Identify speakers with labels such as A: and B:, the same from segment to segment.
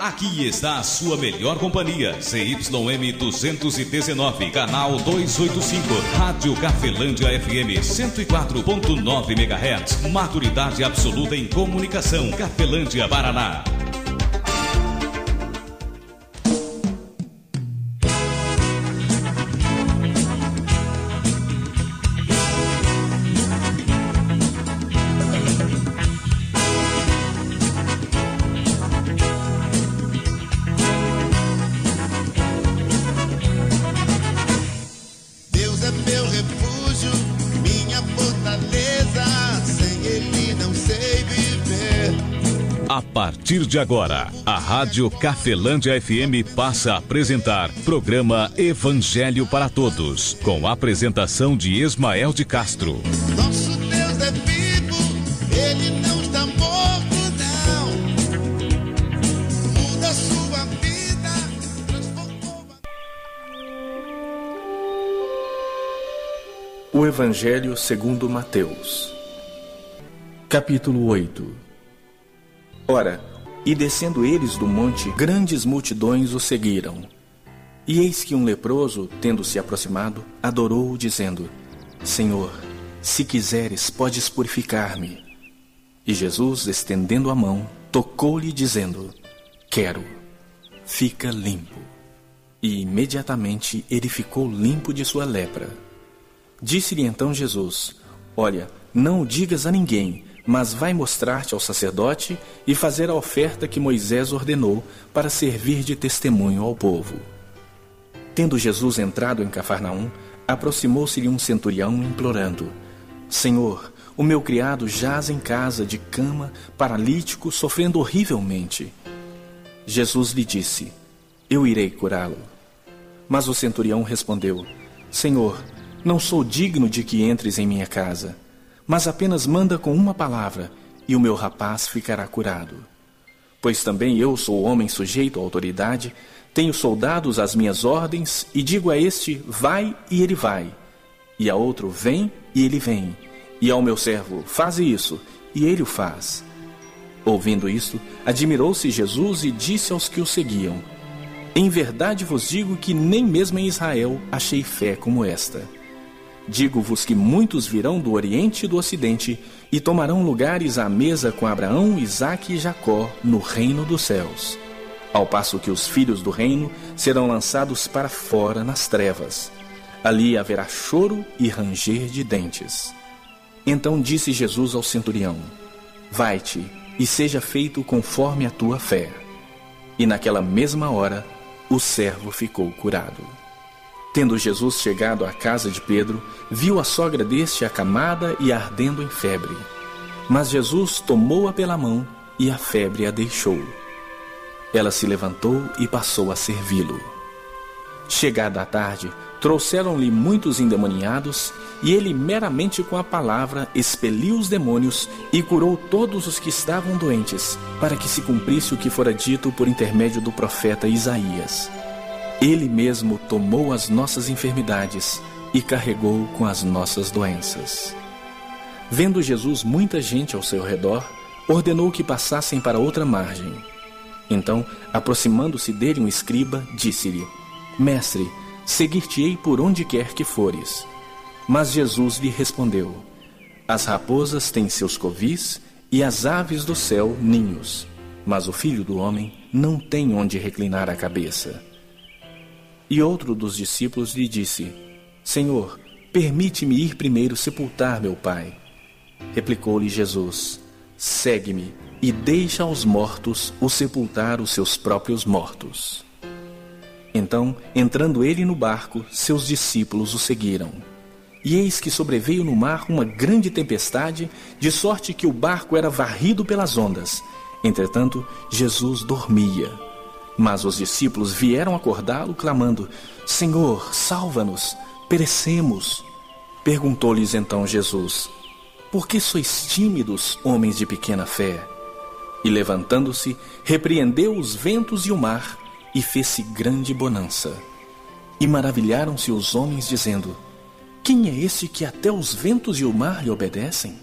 A: Aqui está a sua melhor companhia, ZYM 219, canal 285, Rádio Cafelândia FM 104.9 MHz, maturidade absoluta em comunicação, Cafelândia, Paraná.
B: A partir de agora, a Rádio Cafelândia FM passa a apresentar programa Evangelho para Todos, com a apresentação de Ismael de Castro.
C: Nosso Deus é vivo, Ele não está morto, não. Muda a sua vida, transformou.
D: O Evangelho segundo Mateus, capítulo 8. Ora, e descendo eles do monte, grandes multidões o seguiram. E eis que um leproso, tendo se aproximado, adorou-o, dizendo: Senhor, se quiseres, podes purificar-me. E Jesus, estendendo a mão, tocou-lhe, dizendo: Quero, fica limpo. E imediatamente ele ficou limpo de sua lepra. Disse-lhe então Jesus: Olha, não o digas a ninguém, mas vai mostrar-te ao sacerdote e fazer a oferta que Moisés ordenou para servir de testemunho ao povo. Tendo Jesus entrado em Cafarnaum, aproximou-se-lhe um centurião implorando: Senhor, o meu criado jaz em casa de cama, paralítico, sofrendo horrivelmente. Jesus lhe disse: Eu irei curá-lo. Mas o centurião respondeu: Senhor, não sou digno de que entres em minha casa, mas apenas manda com uma palavra, e o meu rapaz ficará curado. Pois também eu sou homem sujeito à autoridade, tenho soldados às minhas ordens, e digo a este: vai, e ele vai, e a outro: vem, e ele vem, e ao meu servo: faze isso, e ele o faz. Ouvindo isto, admirou-se Jesus e disse aos que o seguiam: Em verdade vos digo que nem mesmo em Israel achei fé como esta. Digo-vos que muitos virão do Oriente e do Ocidente e tomarão lugares à mesa com Abraão, Isaque e Jacó no reino dos céus, ao passo que os filhos do reino serão lançados para fora nas trevas. Ali haverá choro e ranger de dentes. Então disse Jesus ao centurião: Vai-te, e seja feito conforme a tua fé. E naquela mesma hora o servo ficou curado. Tendo Jesus chegado à casa de Pedro, viu a sogra deste acamada e ardendo em febre. Mas Jesus tomou-a pela mão e a febre a deixou. Ela se levantou e passou a servi-lo. Chegada a tarde, trouxeram-lhe muitos endemoniados, e ele meramente com a palavra expeliu os demônios e curou todos os que estavam doentes, para que se cumprisse o que fora dito por intermédio do profeta Isaías: Ele mesmo tomou as nossas enfermidades e carregou com as nossas doenças. Vendo Jesus muita gente ao seu redor, ordenou que passassem para outra margem. Então, aproximando-se dele um escriba, disse-lhe: Mestre, seguir-te-ei por onde quer que fores. Mas Jesus lhe respondeu: As raposas têm seus covis e as aves do céu ninhos, mas o Filho do Homem não tem onde reclinar a cabeça. E outro dos discípulos lhe disse: Senhor, permite-me ir primeiro sepultar meu pai. Replicou-lhe Jesus: Segue-me e deixa aos mortos o sepultar os seus próprios mortos. Então, entrando ele no barco, seus discípulos o seguiram. E eis que sobreveio no mar uma grande tempestade, de sorte que o barco era varrido pelas ondas. Entretanto, Jesus dormia. Mas os discípulos vieram acordá-lo, clamando: Senhor, salva-nos, perecemos. Perguntou-lhes então Jesus: Por que sois tímidos, homens de pequena fé? E levantando-se, repreendeu os ventos e o mar, e fez-se grande bonança. E maravilharam-se os homens, dizendo: Quem é esse que até os ventos e o mar lhe obedecem?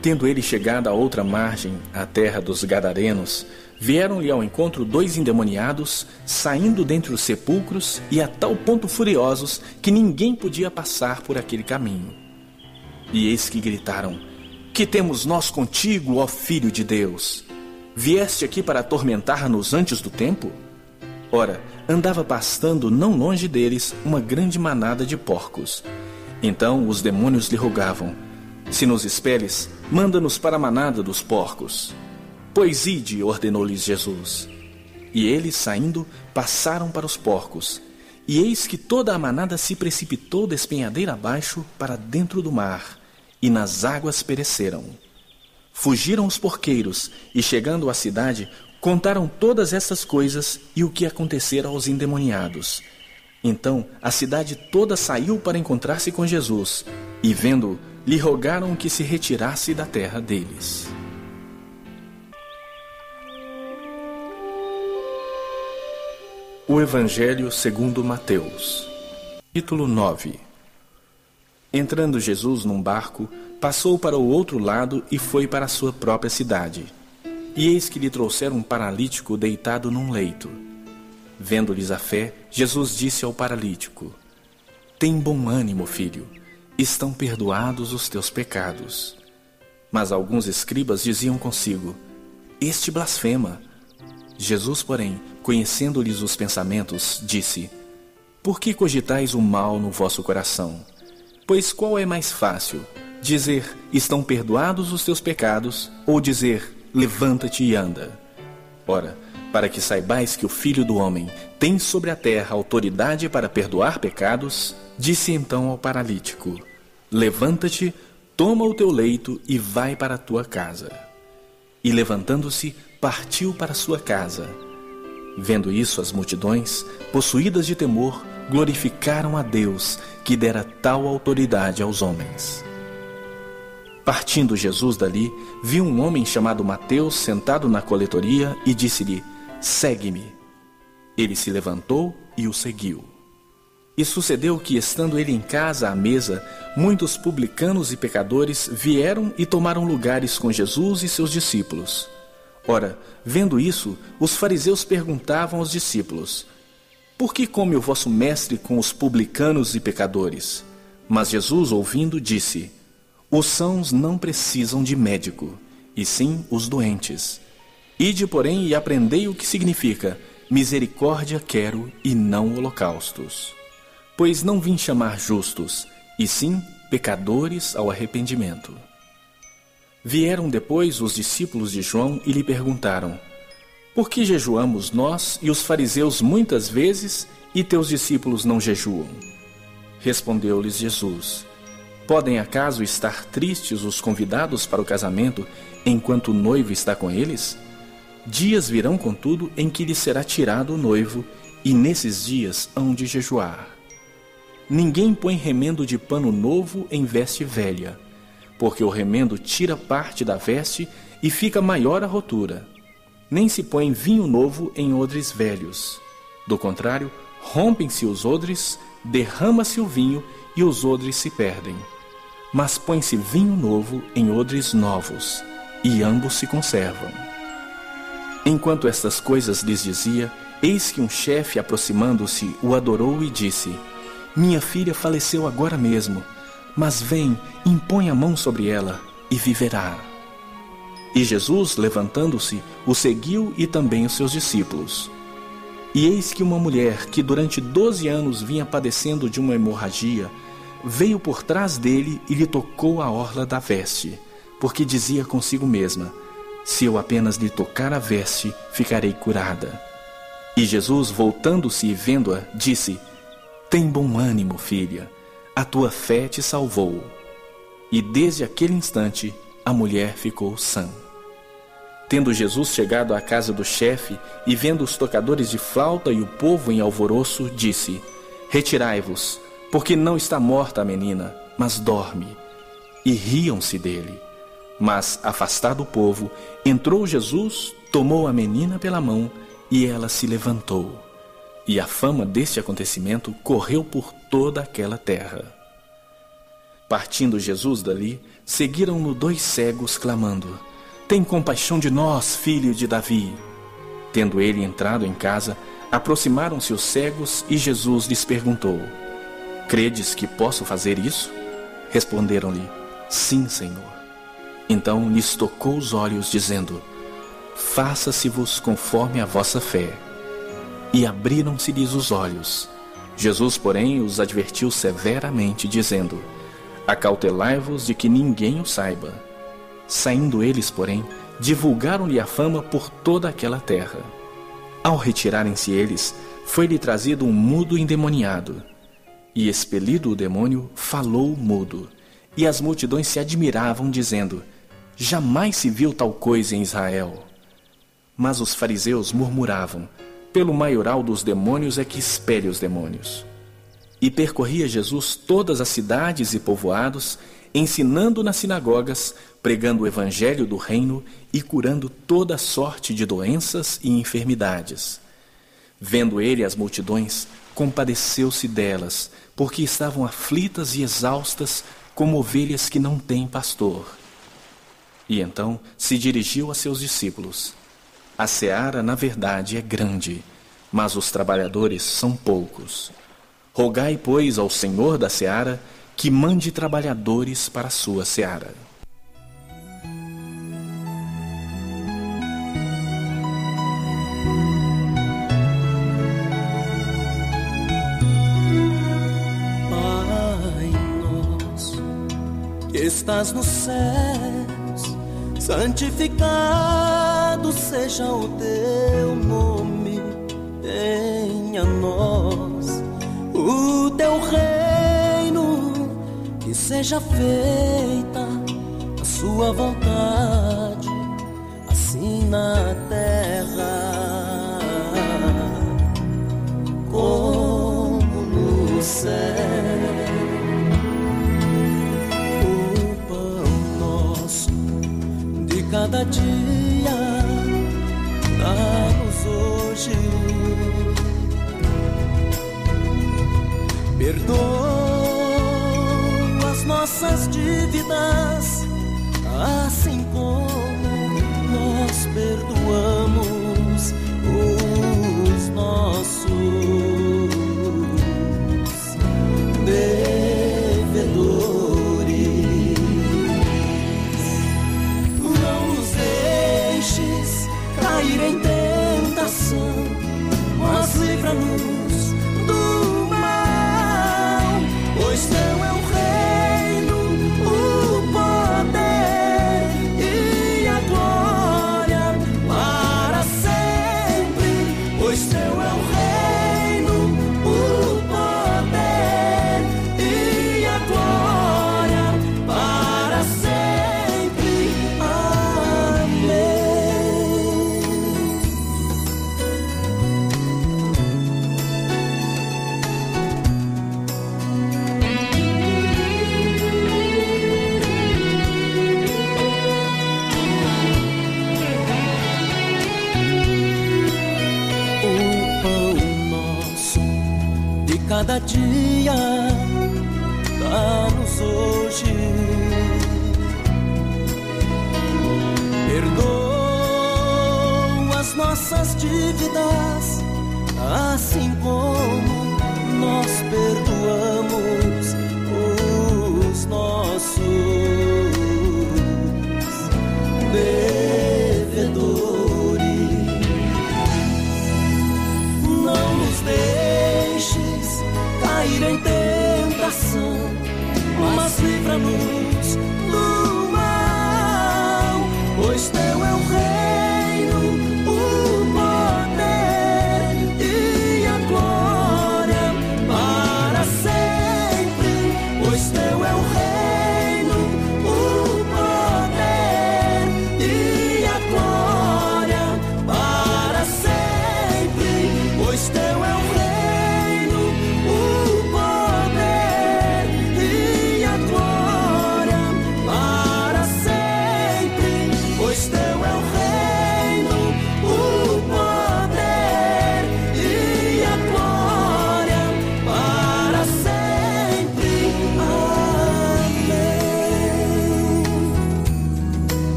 D: Tendo ele chegado à outra margem, à terra dos Gadarenos, vieram-lhe ao encontro 2 endemoniados, saindo dentre os sepulcros, e a tal ponto furiosos que ninguém podia passar por aquele caminho. E eis que gritaram: Que temos nós contigo, ó Filho de Deus? Vieste aqui para atormentar-nos antes do tempo? Ora, andava pastando não longe deles uma grande manada de porcos. Então os demônios lhe rogavam: Se nos expeles, manda-nos para a manada dos porcos. Pois ide, ordenou-lhes Jesus. E eles, saindo, passaram para os porcos. E eis que toda a manada se precipitou despenhadeira abaixo para dentro do mar, e nas águas pereceram. Fugiram os porqueiros, e chegando à cidade, contaram todas essas coisas e o que acontecera aos endemoniados. Então a cidade toda saiu para encontrar-se com Jesus, e vendo-o, lhe rogaram que se retirasse da terra deles. O Evangelho segundo Mateus, capítulo 9. Entrando Jesus num barco, passou para o outro lado e foi para a sua própria cidade. E eis que lhe trouxeram um paralítico deitado num leito. Vendo-lhes a fé, Jesus disse ao paralítico: Tem bom ânimo, filho, estão perdoados os teus pecados. Mas alguns escribas diziam consigo: Este blasfema. Jesus, porém, conhecendo-lhes os pensamentos, disse: Por que cogitais o mal no vosso coração? Pois qual é mais fácil, dizer: Estão perdoados os teus pecados, ou dizer: Levanta-te e anda? Ora, para que saibais que o Filho do Homem tem sobre a terra autoridade para perdoar pecados, disse então ao paralítico: Levanta-te, toma o teu leito e vai para a tua casa. E levantando-se, partiu para a sua casa. Vendo isso, as multidões, possuídas de temor, glorificaram a Deus, que dera tal autoridade aos homens. Partindo Jesus dali, viu um homem chamado Mateus sentado na coletoria e disse-lhe: Segue-me. Ele se levantou e o seguiu. E sucedeu que, estando ele em casa à mesa, muitos publicanos e pecadores vieram e tomaram lugares com Jesus e seus discípulos. Ora, vendo isso, os fariseus perguntavam aos discípulos: Por que come o vosso mestre com os publicanos e pecadores? Mas Jesus, ouvindo, disse: Os sãos não precisam de médico, e sim os doentes. Ide, porém, e aprendei o que significa: misericórdia quero e não holocaustos. Pois não vim chamar justos, e sim pecadores ao arrependimento. Vieram depois os discípulos de João e lhe perguntaram: Por que jejuamos nós e os fariseus muitas vezes, e teus discípulos não jejuam? Respondeu-lhes Jesus: Podem acaso estar tristes os convidados para o casamento, enquanto o noivo está com eles? Dias virão, contudo, em que lhes será tirado o noivo, e nesses dias hão de jejuar. Ninguém põe remendo de pano novo em veste velha, porque o remendo tira parte da veste e fica maior a rotura. Nem se põe vinho novo em odres velhos. Do contrário, rompem-se os odres, derrama-se o vinho e os odres se perdem. Mas põe-se vinho novo em odres novos, e ambos se conservam. Enquanto estas coisas lhes dizia, eis que um chefe, aproximando-se, o adorou e disse: Minha filha faleceu agora mesmo, mas vem, impõe a mão sobre ela e viverá. E Jesus, levantando-se, o seguiu e também os seus discípulos. E eis que uma mulher, que durante 12 anos vinha padecendo de uma hemorragia, veio por trás dele e lhe tocou a orla da veste, porque dizia consigo mesma: Se eu apenas lhe tocar a veste, ficarei curada. E Jesus, voltando-se e vendo-a, disse: Tem bom ânimo, filha, a tua fé te salvou. E desde aquele instante, a mulher ficou sã. Tendo Jesus chegado à casa do chefe, e vendo os tocadores de flauta e o povo em alvoroço, disse: Retirai-vos, porque não está morta a menina, mas dorme. E riam-se dele. Mas, afastado o povo, entrou Jesus, tomou a menina pela mão, e ela se levantou. E a fama deste acontecimento correu por toda aquela terra. Partindo Jesus dali, seguiram-no 2 cegos, clamando: Tem compaixão de nós, filho de Davi. Tendo ele entrado em casa, aproximaram-se os cegos e Jesus lhes perguntou: Credes que posso fazer isso? Responderam-lhe: Sim, Senhor. Então lhes tocou os olhos, dizendo: Faça-se-vos conforme a vossa fé. E abriram-se-lhes os olhos. Jesus, porém, os advertiu severamente, dizendo: Acautelai-vos de que ninguém o saiba. Saindo eles, porém, divulgaram-lhe a fama por toda aquela terra. Ao retirarem-se eles, foi-lhe trazido um mudo endemoniado. E expelido o demônio, falou mudo. E as multidões se admiravam, dizendo: Jamais se viu tal coisa em Israel. Mas os fariseus murmuravam: Pelo maioral dos demônios é que expele os demônios. E percorria Jesus todas as cidades e povoados, ensinando nas sinagogas, pregando o evangelho do reino e curando toda sorte de doenças e enfermidades. Vendo ele as multidões, compadeceu-se delas, porque estavam aflitas e exaustas, como ovelhas que não têm pastor. E então se dirigiu a seus discípulos: A seara, na verdade, é grande, mas os trabalhadores são poucos. Rogai, pois, ao Senhor da seara que mande trabalhadores para a sua seara.
E: Pai nosso, que estás nos céus, santificado seja o teu nome. Venha a nós o teu reino, que seja feita a sua vontade, assim na terra como no céu. O pão nosso de cada dia dá-nos hoje. Perdoa as nossas dívidas, assim como nós perdoamos os nossos devedores. Não nos deixes cair em tentação, mas livra-nos do mal, pois teu é o reino, o poder e a glória para sempre. Pois teu é o reino, o poder e a glória para sempre. Amém. Cada dia dá-nos hoje. Perdoa as nossas dívidas, assim como nós perdoamos os nossos devedores. Não nos deixes cair em tentação, mas livra-nos do mal, pois teu é o reino, o poder e a glória para sempre. Pois teu é o reino, o poder e a glória para sempre. Pois teu é o reino, o poder e a glória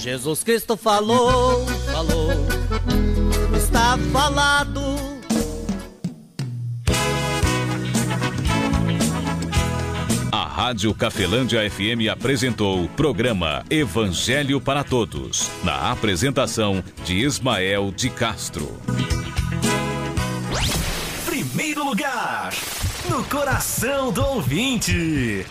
E: Jesus Cristo falou, está falado.
B: A Rádio Cafelândia FM apresentou o programa Evangelho para Todos, na apresentação de Ismael de Castro.
F: Primeiro lugar, no coração do ouvinte.